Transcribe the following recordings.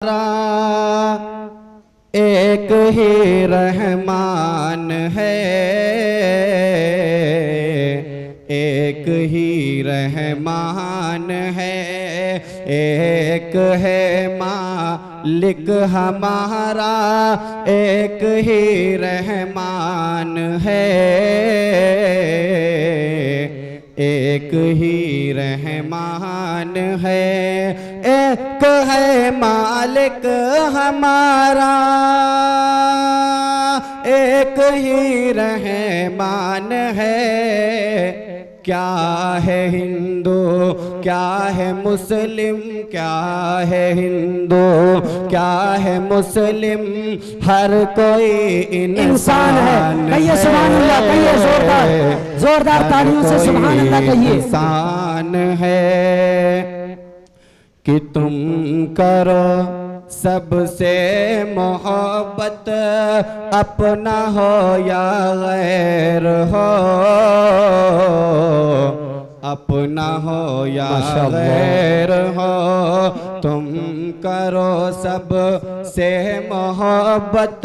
एक ही रहमान है, एक ही रहमान है, एक है मालिक हमारा, एक ही रहमान है, एक ही रहमान है, एक है मालिक हमारा, एक ही रहमान है। क्या है हिंदू क्या है मुस्लिम, क्या है हिंदू क्या है मुस्लिम, हर कोई इंसान है। कहिए सुभान अल्लाह, कहिए जोरदार जोरदार तालियों से सुभान अल्लाह कहिए। इंसान है कि तुम करो सबसे मोहब्बत, अपना हो या गैर हो, अपना हो या गैर हो, तुम करो सबसे मोहब्बत,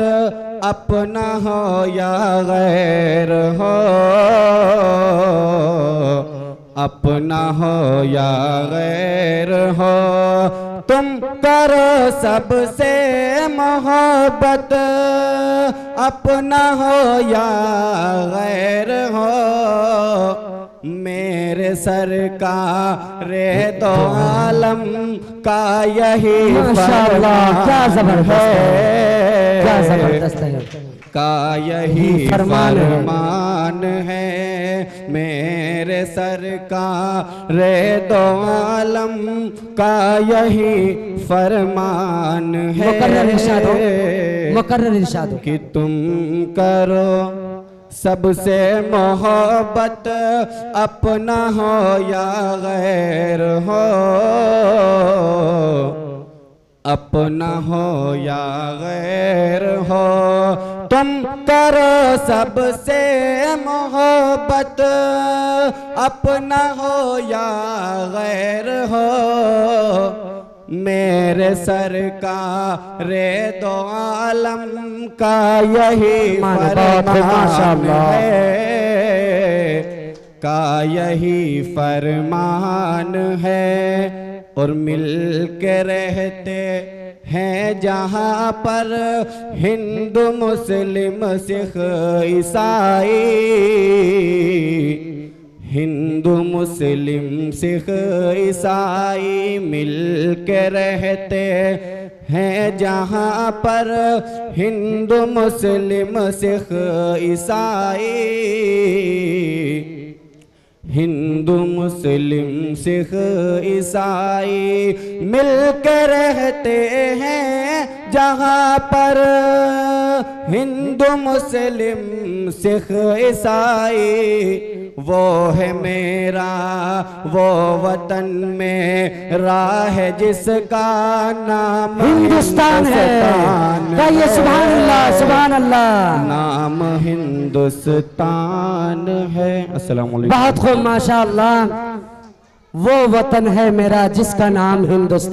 अपना हो या गैर हो, अपना हो या गैर हो, तुम करो सबसे मोहब्बत, अपना हो या गैर हो। मेरे सरकार दो आलम का यही माशाअल्लाह, क्या जबरदस्त है, क्या जबरदस्त है, का यही फरमान है। मेरे सरकार दो आलम का यही फरमान है। मुकर्रर इरशाद हो कि तुम करो सबसे मोहब्बत, अपना हो या गैर हो, अपना हो या गैर हो, तुम करो सबसे मोहब्बत, अपना हो या गैर हो। मेरे सरकार दो आलम का यही फरमान है, का यही फरमान है। और मिल के रहते हैं जहाँ पर हिंदू मुस्लिम सिख ईसाई, हिंदू मुस्लिम सिख ईसाई मिल के रहते हैं जहाँ पर हिंदू मुस्लिम सिख ईसाई, हिंदू मुस्लिम सिख ईसाई मिल के रहते हैं जहाँ पर हिंदू मुस्लिम सिख ईसाई। वो है मेरा वो वतन मेरा है जिसका नाम हिंदुस्तान है। कहिए सुभान अल्लाह, सुभान अल्लाह। नाम हिंदुस्तान है। अस्सलाम वालेकुम। बहुत खूब माशाअल्लाह। वो वतन है मेरा जिसका नाम हिंदुस्तान।